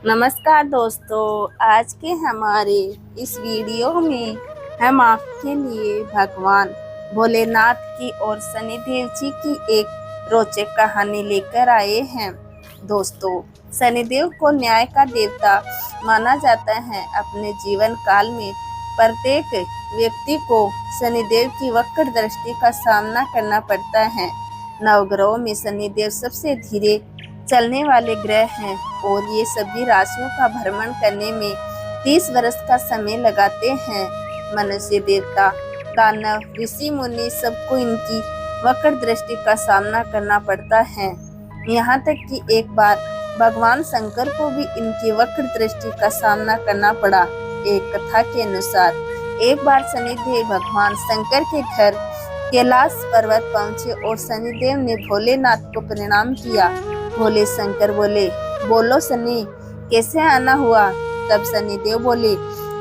नमस्कार दोस्तों, आज के हमारे इस वीडियो में हम आपके लिए भगवान भोलेनाथ की और शनिदेव जी की एक रोचक कहानी लेकर आए हैं। दोस्तों, शनिदेव को न्याय का देवता माना जाता है। अपने जीवन काल में प्रत्येक व्यक्ति को शनिदेव की वक्र दृष्टि का सामना करना पड़ता है। नवग्रहों में शनिदेव सबसे धीरे चलने वाले ग्रह हैं और ये सभी राशियों का भ्रमण करने में 30 वर्ष का समय लगाते हैं। मनुष्य, देवता, दानव, ऋषि मुनि सबको इनकी वक्र दृष्टि का सामना करना पड़ता है। यहाँ तक कि एक बार भगवान शंकर को भी इनकी वक्र दृष्टि का सामना करना पड़ा। एक कथा के अनुसार एक बार शनिदेव भगवान शंकर के घर कैलाश पर्वत पहुँचे और शनिदेव ने भोलेनाथ को प्रणाम किया। भोले शंकर बोले, बोलो शनि, कैसे आना हुआ? तब शनिदेव बोले,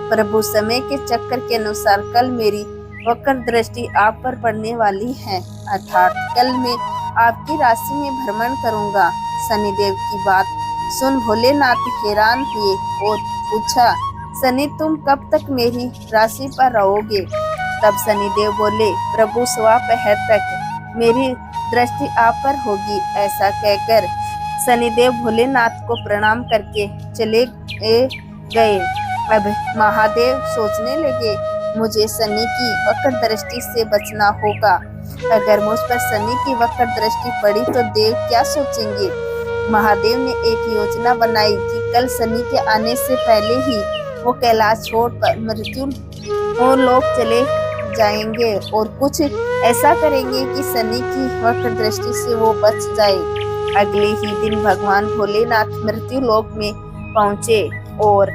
प्रभु, समय के चक्र के अनुसार कल मेरी वक्र दृष्टि आप पर पड़ने वाली है, अर्थात कल मैं आपकी राशि में भ्रमण करूंगा। शनिदेव की बात सुन भोलेनाथ हैरान हुए और पूछा, शनि, तुम कब तक मेरी राशि पर रहोगे? तब शनिदेव बोले, प्रभु, स्वपहर तक मेरी दृष्टि आप पर होगी। ऐसा कहकर शनिदेव भोलेनाथ को प्रणाम करके चले गए। अब महादेव सोचने लगे, मुझे शनि की वक्र दृष्टि से बचना होगा। अगर मुझ पर शनि की वक्र दृष्टि पड़ी तो देव क्या सोचेंगे? महादेव ने एक योजना बनाई कि कल शनि के आने से पहले ही वो कैलाश छोड़ कर मृत्यु लोक चले जाएंगे और कुछ ऐसा करेंगे कि शनि की वक्र दृष्टि से वो बच जाए। अगले ही दिन भगवान भोलेनाथ मृत्यु लोक में पहुंचे और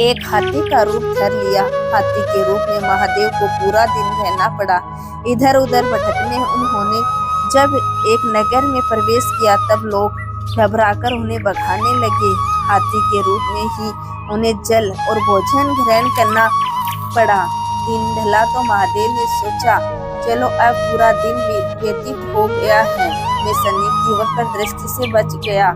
एक हाथी का रूप धर लिया। हाथी के रूप में महादेव को पूरा दिन रहना पड़ा। इधर उधर भटकने उन्होंने जब एक नगर में प्रवेश किया तब लोग घबराकर उन्हें भगाने लगे। हाथी के रूप में ही उन्हें जल और भोजन ग्रहण करना पड़ा। दिन ढला तो महादेव ने सोचा, चलो अब पूरा दिन व्यतीत हो गया है, मैं शनि की वक्र दृष्टि से बच गया,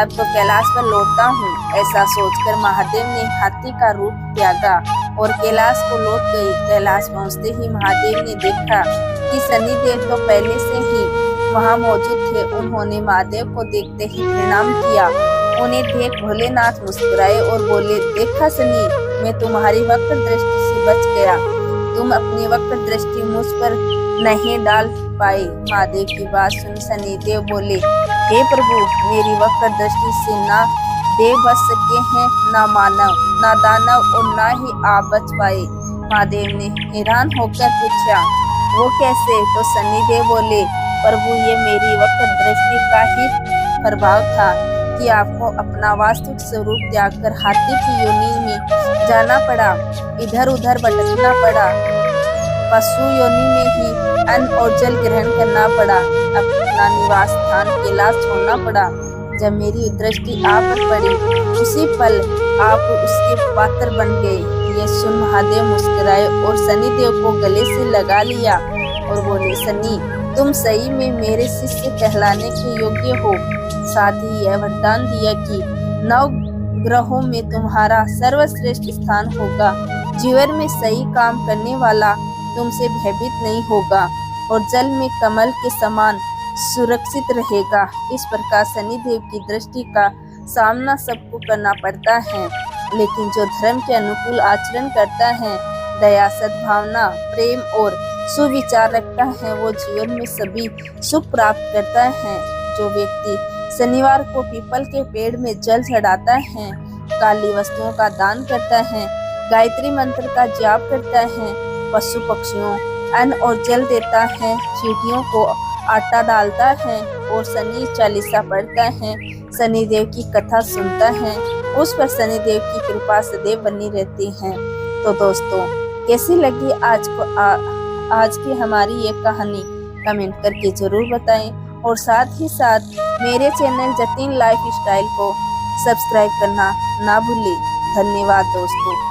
अब तो कैलाश पर लौटता हूँ। ऐसा सोचकर महादेव ने हाथी का रूप त्यागा और कैलाश को लौट गए। कैलाश पहुँचते ही महादेव ने देखा कि शनिदेव तो पहले से ही वहाँ मौजूद थे। उन्होंने महादेव को देखते ही प्रणाम किया। उन्हें देख भोलेनाथ मुस्कुराए और बोले, देखा शनि, मैं तुम्हारी वक्र दृष्टि से बच गया। तुम अपनी वक्र दृष्टि मुझ पर नहीं डाल पाए। महादेव की बात सुन शनिदेव बोले, हे प्रभु, मेरी वक्र दृष्टि से ना देव बच सके हैं, ना मानव, ना दानव और ना ही आप बच पाए। महादेव ने हैरान होकर पूछा, वो कैसे? तो शनिदेव बोले, प्रभु, ये मेरी वक्र दृष्टि का ही प्रभाव था कि आपको अपना वास्तविक स्वरूप त्याग कर हाथी की योनि में जाना पड़ा, इधर उधर भटकना पड़ा, पशु योनि में ही अन्न और जल ग्रहण करना पड़ा, अपना निवास स्थान कैलाश छोड़ना पड़ा। जब मेरी दृष्टि आप पर पड़ी उसी पल आप उसके पात्र बन गए। ये सुन महादेव मुस्कुराए और शनिदेव को गले से लगा लिया और बोले, शनि, तुम सही में मेरे शिष्य कहलाने के योग्य हो। साथ ही यह वरदान दिया कि 9 ग्रहों में तुम्हारा सर्वश्रेष्ठ स्थान होगा। जीवन में सही काम करने वाला तुमसे भयभीत नहीं होगा और जल में कमल के समान सुरक्षित रहेगा। इस प्रकार शनिदेव की दृष्टि का सामना सबको करना पड़ता है, लेकिन जो धर्म के अनुकूल आचरण करता है, दया, सद्भावना, प्रेम और सुविचार रखता है, वो जीवन में सभी सुख प्राप्त करता है। जो व्यक्ति शनिवार को पीपल के पेड़ में जल चढ़ाता है, काली वस्तुओं का दान करता है, गायत्री मंत्र का जाप करता है, पशु पक्षियों अन्न और जल देता है, चींटियों को आटा डालता है और शनि चालीसा पढ़ता है, शनिदेव की कथा सुनता है, उस पर शनिदेव की कृपा सदैव बनी रहती है। तो दोस्तों, कैसी लगी आज की हमारी ये कहानी? कमेंट करके जरूर बताएं और साथ ही साथ मेरे चैनल जतिन लाइफ स्टाइल को सब्सक्राइब करना ना भूलें। धन्यवाद दोस्तों।